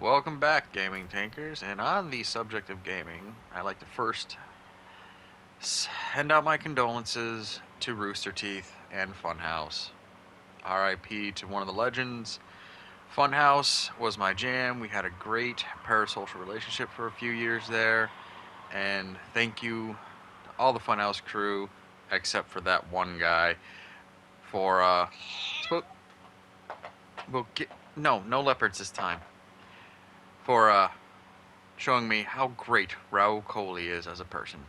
Welcome back, gaming tankers, and on the subject of gaming, I'd like to first send out my condolences to Rooster Teeth and Funhouse. RIP to one of the legends. Funhouse was my jam. We had a great parasocial relationship for a few years there, and thank you to all the Funhouse crew, except for that one guy, for, well, no leopards this time, for, showing me how great Raoul Coley is as a person.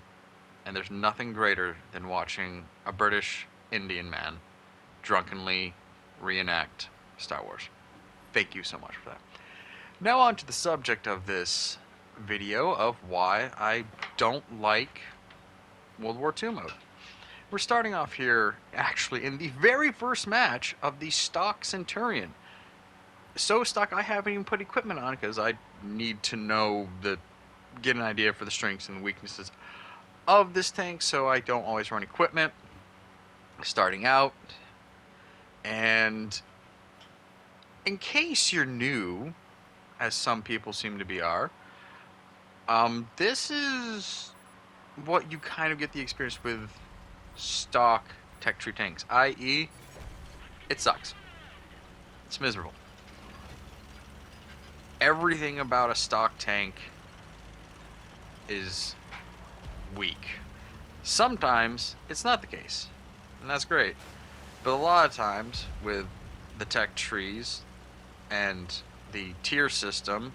And there's nothing greater than watching a British Indian man drunkenly reenact Star Wars. Thank you so much for that. Now on to the subject of this video of why I don't like World War II mode. We're starting off here actually in the very first match of the stock Centurion. So stock I haven't even put equipment on because I need to know get an idea for the strengths and weaknesses of this tank, so I don't always run equipment starting out. And in case you're new, as some people seem to be this is what you kind of get the experience with stock tech tree tanks, i.e. it sucks. It's miserable. Everything about a stock tank is weak. Sometimes it's not the case, and that's great. But a lot of times with the tech trees and the tier system,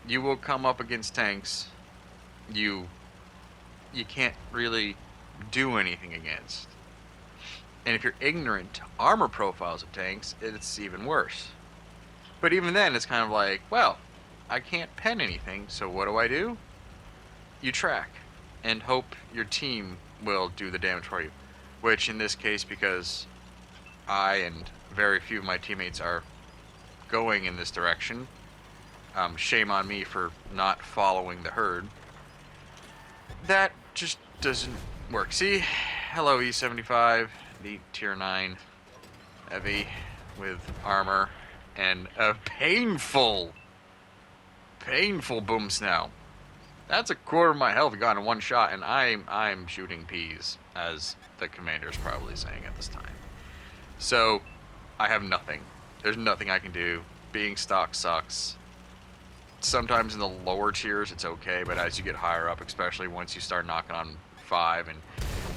you will come up against tanks you can't really do anything against. And if you're ignorant to armor profiles of tanks, it's even worse. But even then, it's kind of like, well, I can't pen anything, so what do? You track and hope your team will do the damage for you. Which in this case, because I and very few of my teammates are going in this direction, shame on me for not following the herd, that just doesn't work. See, hello E75, the tier 9 heavy with armor and a painful boom snow. That's a quarter of my health gone in one shot, and I'm shooting peas, as the commander's probably saying at this time. So, I have nothing. There's nothing I can do. Being stock sucks. Sometimes in the lower tiers it's okay, but as you get higher up, especially once you start knocking on 5, and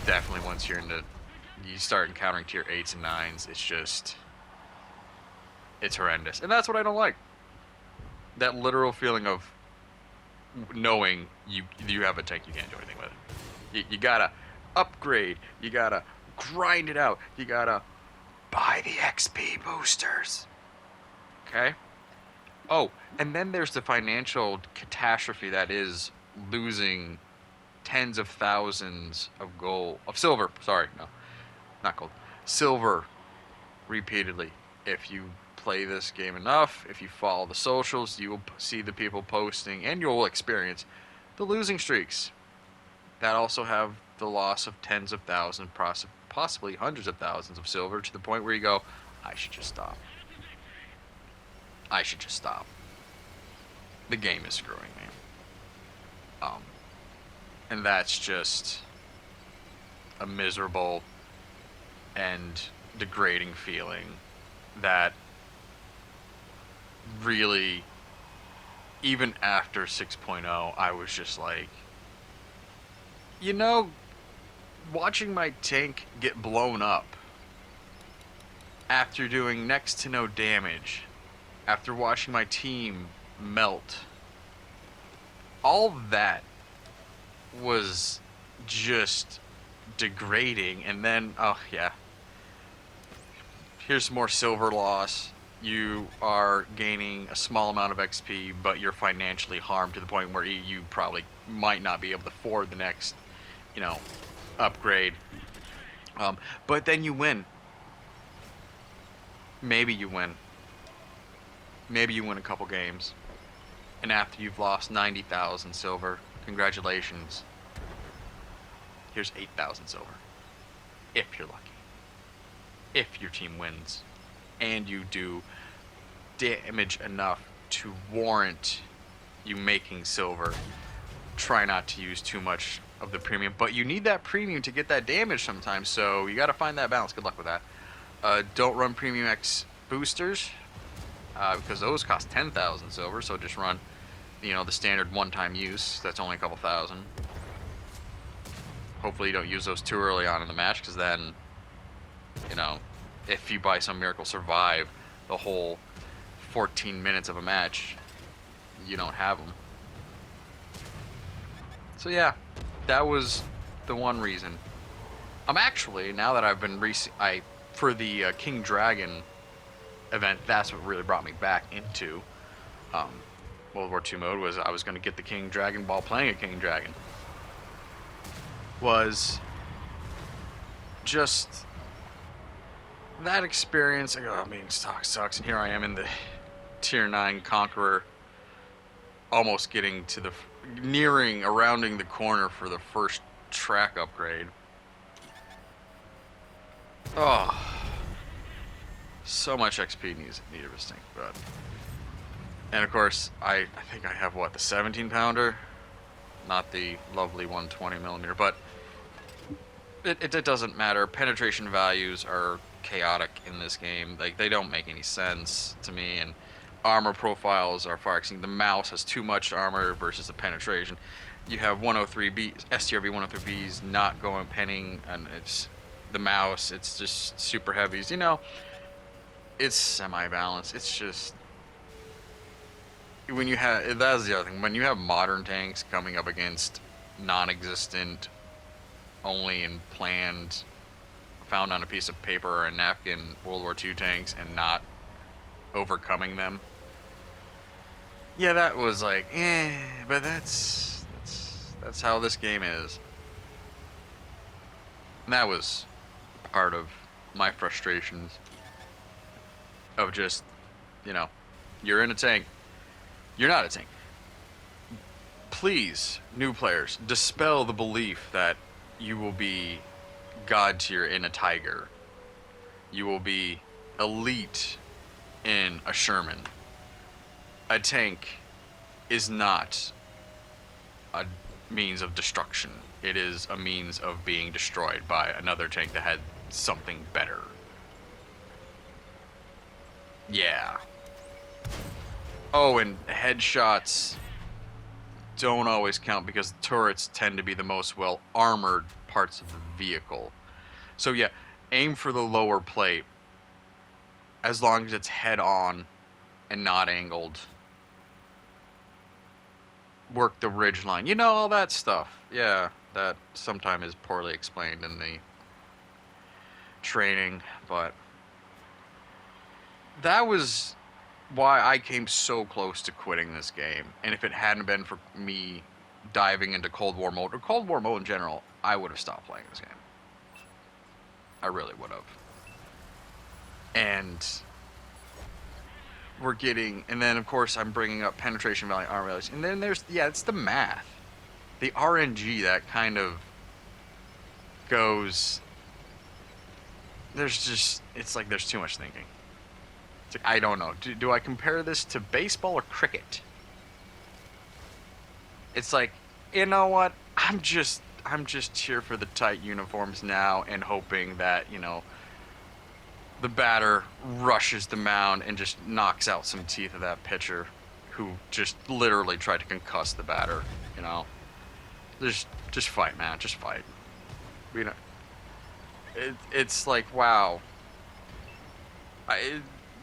definitely once you start encountering tier 8s and 9s, it's horrendous. And that's what I don't like. That literal feeling of knowing you have a tank you can't do anything with it. You gotta upgrade, you gotta grind it out, you gotta buy the XP boosters. Okay? Oh, and then there's the financial catastrophe that is losing tens of thousands of silver, sorry, no, not gold, silver repeatedly. If you play this game enough, if you follow the socials, you will see the people posting, and you'll experience the losing streaks that also have the loss of tens of thousands, possibly hundreds of thousands of silver, to the point where you go, I should just stop. The game is screwing me. And that's just a miserable and degrading feeling that really, even after 6.0, I was just like, watching my tank get blown up after doing next to no damage, after watching my team melt, all that was just degrading. And then, oh yeah, here's more silver loss. You are gaining a small amount of XP, but you're financially harmed to the point where you probably might not be able to afford the next, upgrade. But then you win. Maybe you win. Maybe you win a couple games. And after you've lost 90,000 silver, congratulations. Here's 8,000 silver. If you're lucky. If your team wins. And you do damage enough to warrant you making silver, try not to use too much of the premium, but you need that premium to get that damage sometimes, so you got to find that balance. Good luck with that. Don't run Premium X boosters, because those cost 10,000 silver, so just run, the standard one-time use. That's only a couple thousand. Hopefully you don't use those too early on in the match, because then, if you by some miracle survive the whole 14 minutes of a match, you don't have them. So yeah, that was the one reason. I'm actually, now that I've been for the King Dragon event, that's what really brought me back into World War II mode, was I was going to get the King Dragon while playing a King Dragon. Was just that experience. I mean, stock sucks, and here I am in the Tier 9 Conqueror, almost getting to rounding the corner for the first track upgrade. Oh, so much XP needed to stink, but. And of course, I think I have, what, the 17-pounder? Not the lovely 120mm, but it doesn't matter. Penetration values are chaotic in this game. Like, they don't make any sense to me, and armor profiles are far exceeding. The mouse has too much armor versus the penetration. You have 103B, STRV 103Bs not going penning, and it's the mouse, it's just super heavies. It's semi-balanced. It's just, when you have, that's the other thing, when you have modern tanks coming up against non-existent, only in planned, found on a piece of paper or a napkin World War II tanks, and not overcoming them, yeah, that was like, but that's how this game is. And that was part of my frustrations of just, you're in a tank, you're not a tank. Please, new players, dispel the belief that you will be god tier in a Tiger. You will be elite in a Sherman. A tank is not a means of destruction. It is a means of being destroyed by another tank that had something better. Yeah. Oh, and headshots don't always count, because turrets tend to be the most well-armored parts of the vehicle. So yeah, aim for the lower plate, as long as it's head-on and not angled. Work the ridge line. All that stuff. Yeah, that sometimes is poorly explained in the training, but that was why I came so close to quitting this game. And if it hadn't been for me diving into Cold War mode, or Cold War mode in general, I would have stopped playing this game. I really would have. And and then of course I'm bringing up penetration value, armor values, and then it's the math, the RNG that kind of goes. It's like there's too much thinking. It's like, I don't know. Do I compare this to baseball or cricket? It's like, you know what? I'm just here for the tight uniforms now, and hoping that, the batter rushes the mound and just knocks out some teeth of that pitcher who just literally tried to concuss the batter, Just fight, man. Just fight. It's like, wow.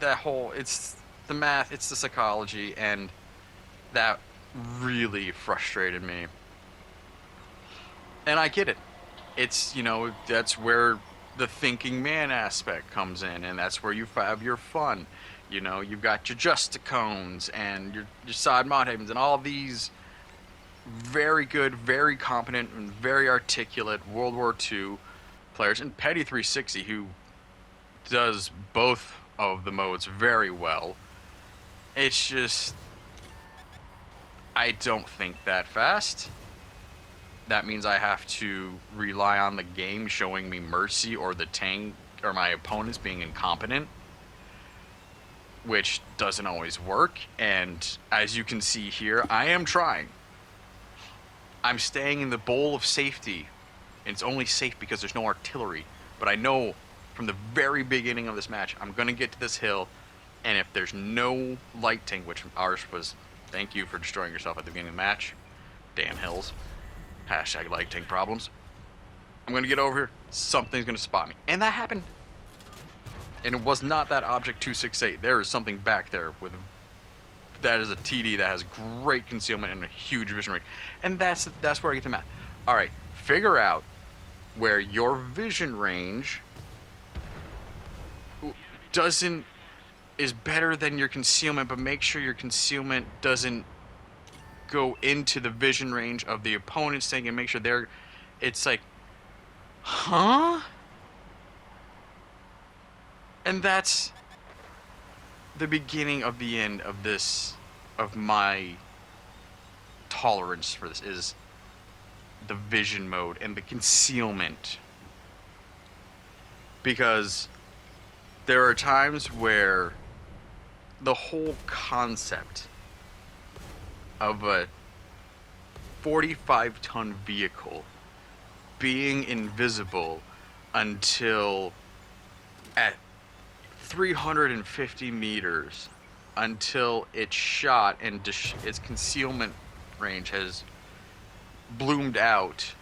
It's the math, it's the psychology, and that really frustrated me. And I get it. It's, that's where the thinking man aspect comes in, and that's where you have your fun. You've got your Justicones and your side mod havens and all these very good, very competent, and very articulate World War II players, and Petty 360, who does both of the modes very well. It's just, I don't think that fast. That means I have to rely on the game showing me mercy, or the tank or my opponents being incompetent. which doesn't always work. And as you can see here, I am trying. I'm staying in the bowl of safety. And it's only safe because there's no artillery. But I know from the very beginning of this match, I'm going to get to this hill. And if there's no light tank, which ours was, thank you for destroying yourself at the beginning of the match. Damn hills. Hashtag light tank problems. I'm going to get over here. Something's going to spot me. And that happened. And it was not that Object 268. There is something back there with... That is a TD that has great concealment and a huge vision range. And that's where I get to mad. Alright, figure out where your vision range is better than your concealment, but make sure your concealment doesn't go into the vision range of the opponent's tank, and make sure it's like, huh? And that's the beginning of the end of this, of my tolerance for this, is the vision mode and the concealment. Because there are times where the whole concept of a 45-ton vehicle being invisible until at 350 meters, until it's shot and its concealment range has bloomed out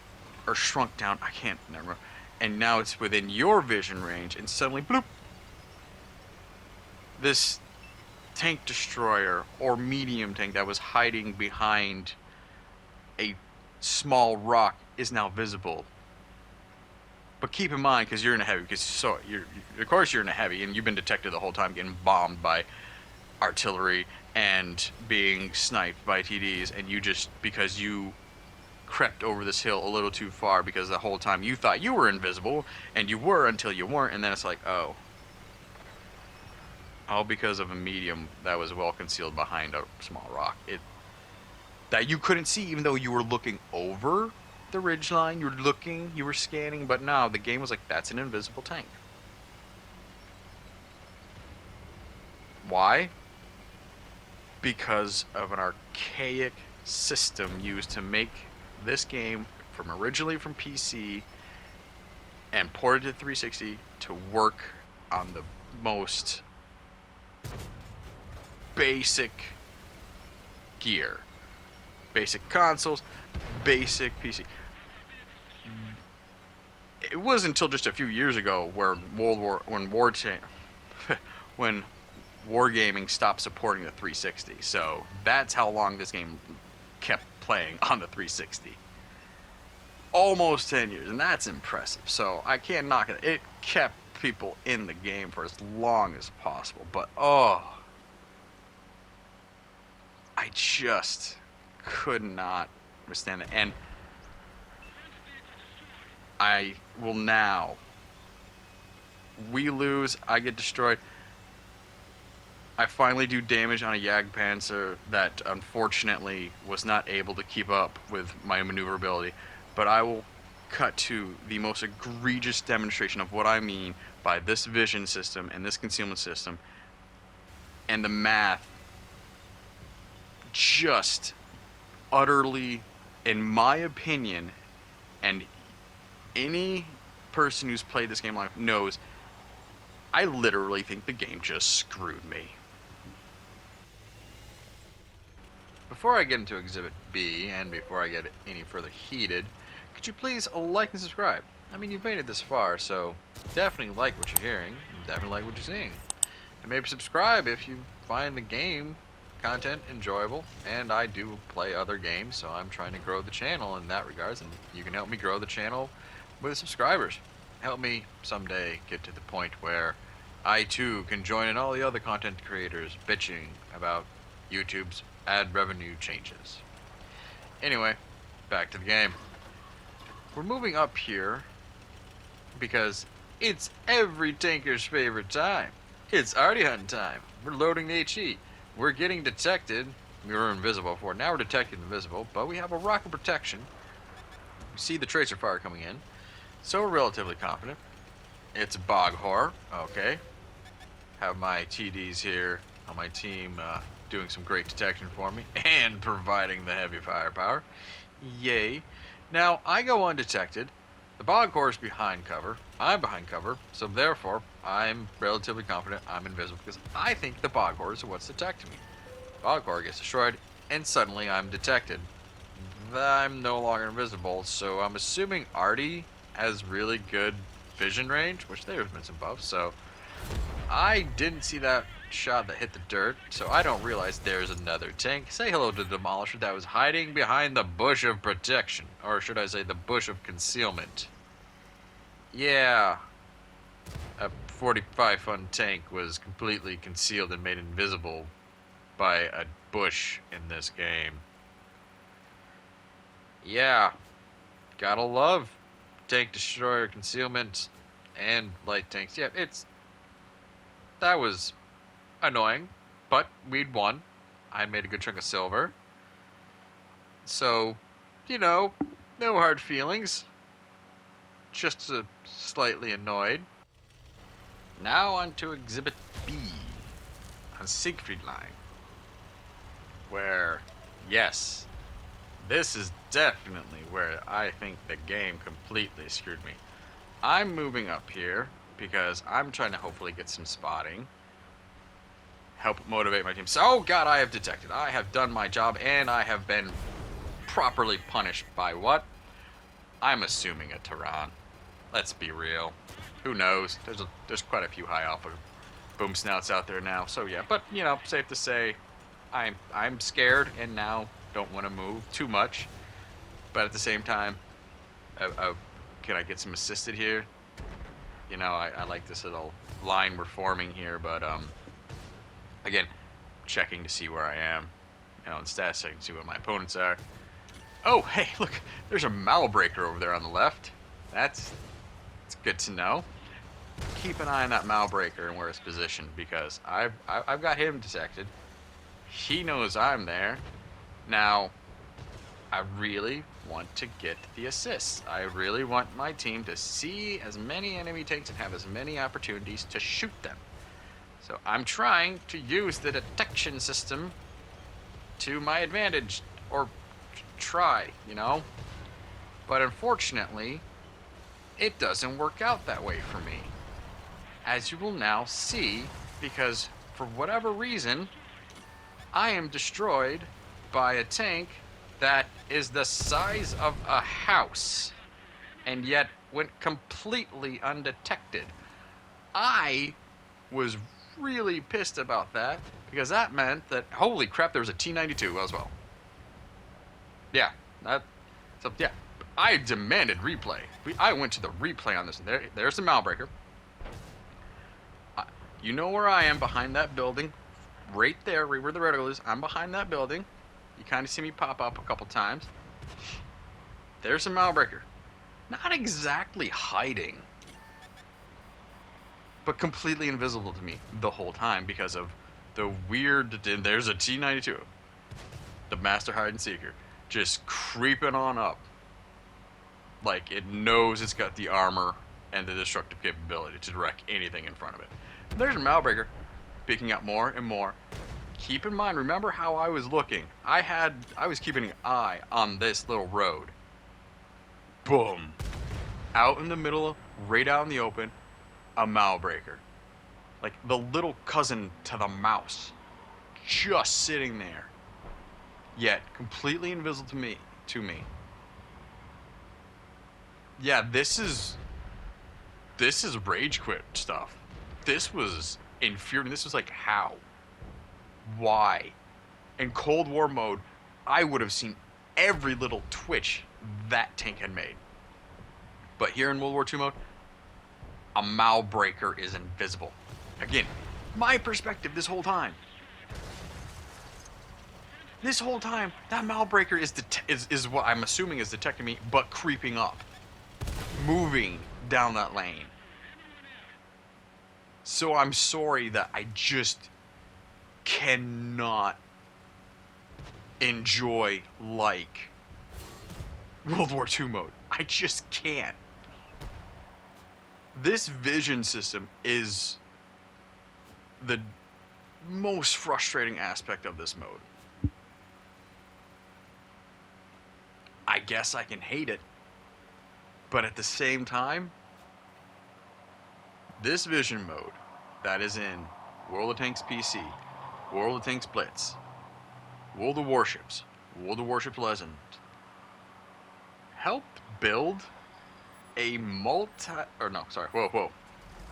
or shrunk down, I can't remember, and now it's within your vision range, and suddenly bloop, this tank destroyer or medium tank that was hiding behind a small rock is now visible. But keep in mind, because you're in a heavy, of course you're in a heavy, and you've been detected the whole time getting bombed by artillery and being sniped by TDs, and you just, because you crept over this hill a little too far, because the whole time you thought you were invisible, and you were until you weren't, and then it's like, oh. All because of a medium that was well concealed behind a small rock. That you couldn't see even though you were looking over the ridgeline, you were scanning, but no, the game was like, that's an invisible tank. Why? Because of an archaic system used to make this game originally from PC and ported to 360 to work on the most basic gear. Basic consoles, basic PC. It wasn't until just a few years ago where when wargaming stopped supporting the 360. So that's how long this game kept playing on the 360. Almost 10 years, and that's impressive. So I can't knock it. It kept people in the game for as long as possible. But oh, I just could not withstand it. And I will now. We lose, I get destroyed. I finally do damage on a Jagdpanzer that unfortunately was not able to keep up with my maneuverability. But I will cut to the most egregious demonstration of what I mean by this vision system and this concealment system. And the math just utterly, in my opinion, and any person who's played this game live knows, I literally think the game just screwed me. Before I get into Exhibit B, and before I get any further heated, could you please like and subscribe? I mean, you've made it this far, so definitely like what you're hearing, definitely like what you're seeing. And maybe subscribe if you find the game content enjoyable, and I do play other games, so I'm trying to grow the channel in that regards, and you can help me grow the channel with subscribers. Help me someday get to the point where I too can join in all the other content creators bitching about YouTube's ad revenue changes. Anyway, back to the game. We're moving up here because it's every tanker's favorite time. It's arty hunting time. We're loading the HE. We're getting detected. We were invisible before. Now we're detected invisible, but we have a rocket protection. We see the tracer fire coming in, so we're relatively confident. It's bog horror. Okay. Have my TDs here on my team doing some great detection for me and providing the heavy firepower. Yay. Now, I go undetected. The bog horse behind cover. I'm behind cover, so therefore, I'm relatively confident I'm invisible because I think the bog horse is what's detecting me. Bog horse gets destroyed, and suddenly I'm detected. I'm no longer invisible, so I'm assuming Artie has really good vision range, which there's been some buffs, so I didn't see that shot that hit the dirt, so I don't realize there's another tank. Say hello to the Demolisher that was hiding behind the bush of protection, or should I say the bush of concealment. Yeah, a 45-ton tank was completely concealed and made invisible by a bush in this game. Yeah, gotta love tank destroyer concealment and light tanks. Yeah, that was annoying, but we'd won. I made a good chunk of silver. So, no hard feelings. Just slightly annoyed. Now on to Exhibit B on Siegfried Line. Where, yes, this is definitely where I think the game completely screwed me. I'm moving up here because I'm trying to hopefully get some spotting. Help motivate my team. So, oh god, I have detected. I have done my job and I have been properly punished by what? I'm assuming a Tehran. Let's be real. Who knows? There's quite a few high alpha boom snouts out there now. So yeah, but safe to say, I'm scared and now don't want to move too much. But at the same time, can I get some assisted here? I like this little line we're forming here, but again, checking to see where I am. In stats, I can see what my opponents are. Oh, hey, look, there's a Malbreaker over there on the left. It's good to know. Keep an eye on that Malbreaker and where it's positioned because I've got him detected. He knows I'm there. Now, I really want to get the assists. I really want my team to see as many enemy tanks and have as many opportunities to shoot them. So I'm trying to use the detection system to my advantage, or try, But unfortunately, it doesn't work out that way for me. As you will now see, because for whatever reason, I am destroyed by a tank that is the size of a house, and yet went completely undetected. I was really pissed about that, because that meant that, holy crap, there was a T-92 as well. Yeah, I demanded replay. I went to the replay on this. There's the Malbreaker. You know where I am, behind that building. Right there, right where the reticle is. I'm behind that building. You kind of see me pop up a couple times. There's the Malbreaker. Not exactly hiding, but completely invisible to me the whole time because of the weird... There's a T-92. The Master Hide and Seeker. Just creeping on up. Like it knows it's got the armor and the destructive capability to wreck anything in front of it. There's a Malbreaker picking up more and more. Keep in mind, remember how I was looking. I was keeping an eye on this little road. Boom. Out in the middle, right out in the open, a Malbreaker. Like the little cousin to the mouse. Just sitting there. Yet completely invisible to me. Yeah, this is rage quit stuff. This was infuriating. This was like, how? Why? In Cold War mode, I would have seen every little twitch that tank had made. But here in World War II mode, a Malbreaker is invisible. Again, my perspective this whole time. This whole time, that Malbreaker is what I'm assuming is detecting me, but creeping up. Moving down that lane. So I'm sorry that I just cannot enjoy like World War II mode. I just can't. This vision system is most frustrating aspect of this mode. I guess I can hate it, but at the same time, this vision mode that is in World of Tanks PC, World of Tanks Blitz, World of Warships, World of Warships Legend, helped build a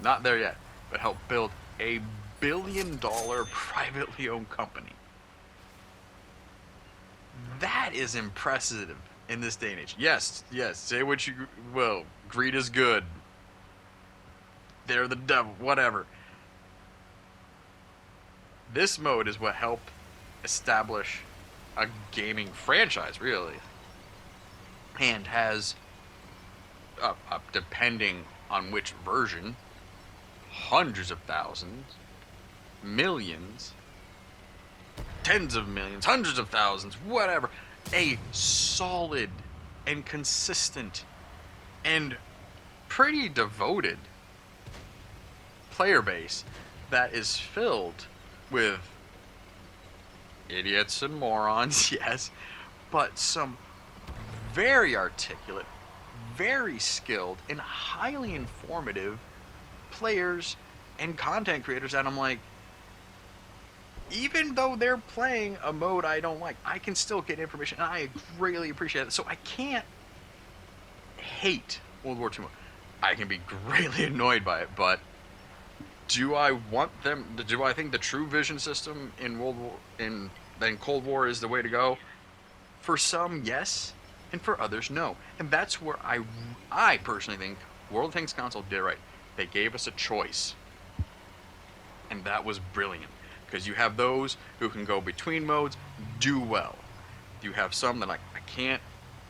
not there yet, but helped build a billion-dollar privately owned company. That is impressive in this day and age. Yes, say what you will. Greed is good. They're the devil, whatever. This mode is what helped establish a gaming franchise, really. And has, depending on which version, hundreds of thousands, millions, tens of millions, hundreds of thousands, whatever, a solid and consistent and pretty devoted player base that is filled with idiots and morons, yes, but some very articulate, very skilled, and highly informative players and content creators that I'm like, even though they're playing a mode I don't like, I can still get information, and I greatly appreciate it. So I can't hate World War II mode. I can be greatly annoyed by it, but do I think the true vision system in Cold War is the way to go? For some, yes, and for others, no. And that's where I personally think World of Tanks console did it right. They gave us a choice, and that was brilliant. Because you have those who can go between modes, do well. You have some that like, I can't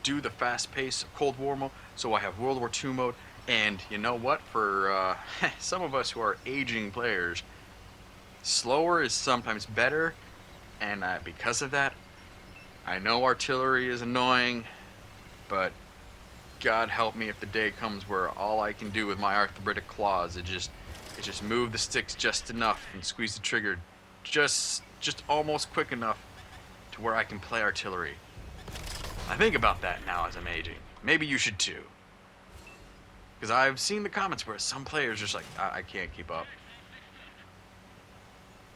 do the fast pace of Cold War mode, so I have World War II mode. And you know what? For some of us who are aging players, slower is sometimes better. And because of that, I know artillery is annoying, but God help me if the day comes where all I can do with my arthritic claws is just move the sticks just enough and squeeze the trigger just almost quick enough to where I can play artillery. I think about that now as I'm aging. Maybe you should too. Because I've seen the comments where some players just like, I can't keep up.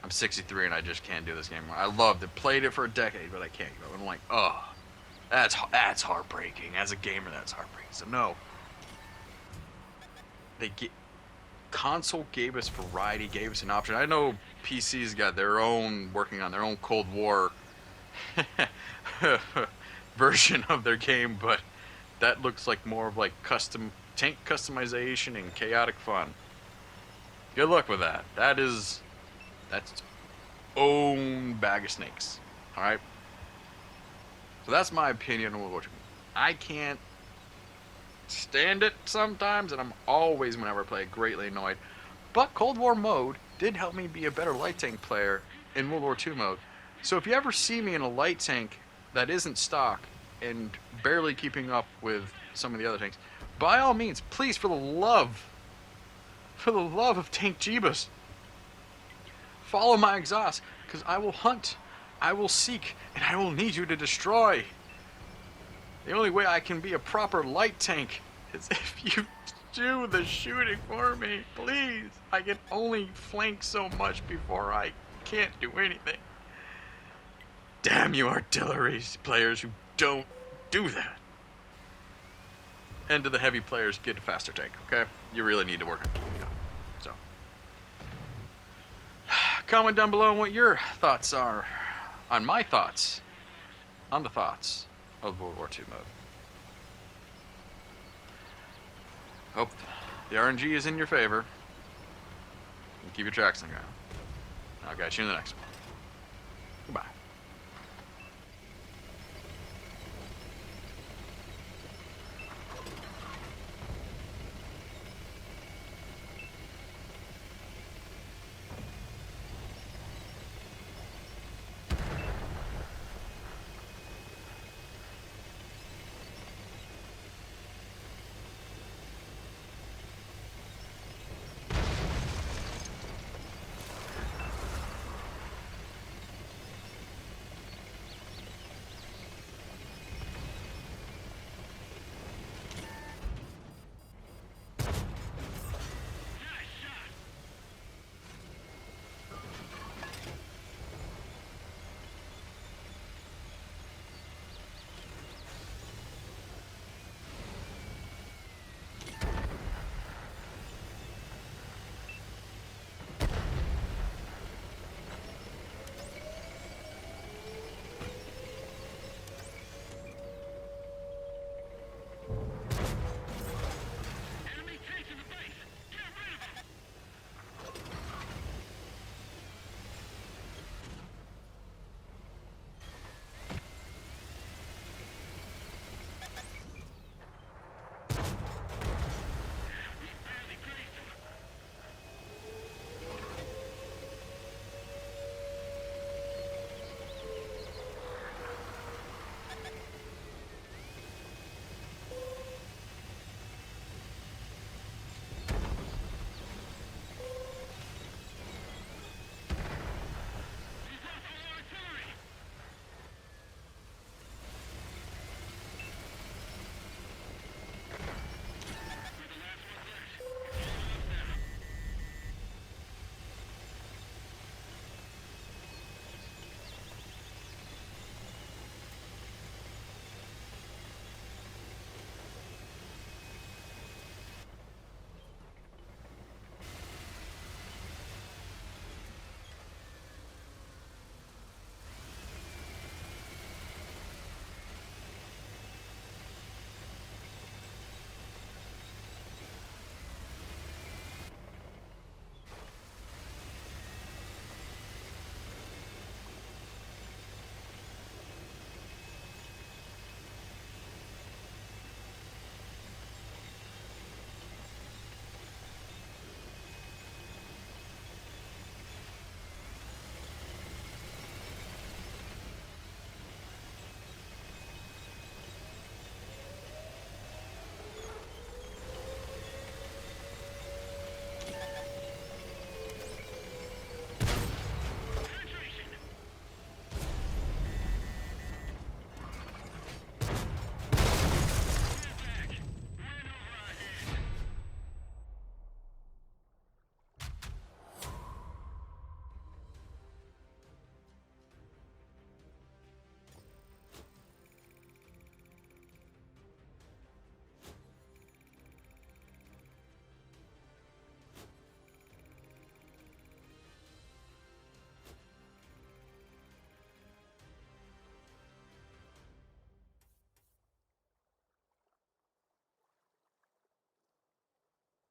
I'm 63 and I just can't do this game. I loved it, played it for a decade, but I can't go. And I'm like, oh, that's heartbreaking. As a gamer, that's heartbreaking. So no. Console gave us variety, gave us an option. I know PC's got their own, working on their own Cold War version of their game, but that looks like more of like tank customization and chaotic fun. Good luck with that. That's its own bag of snakes. Alright? So that's my opinion on World War II. I can't stand it sometimes, and I'm always, whenever I play, greatly annoyed. But Cold War mode did help me be a better light tank player in World War II mode. So if you ever see me in a light tank that isn't stock and barely keeping up with some of the other tanks, by all means, please, for the love of Tank Jeebus, follow my exhaust, because I will hunt, I will seek, and I will need you to destroy. The only way I can be a proper light tank is if you do the shooting for me, please. I can only flank so much before I can't do anything. Damn you artillery players who don't do that. And to the heavy players, get a faster tank, okay? You really need to work on it. So, comment down below on what your thoughts are on my thoughts on the thoughts of World War II mode. Hope the RNG is in your favor. And keep your tracks on the ground. I'll catch you in the next one.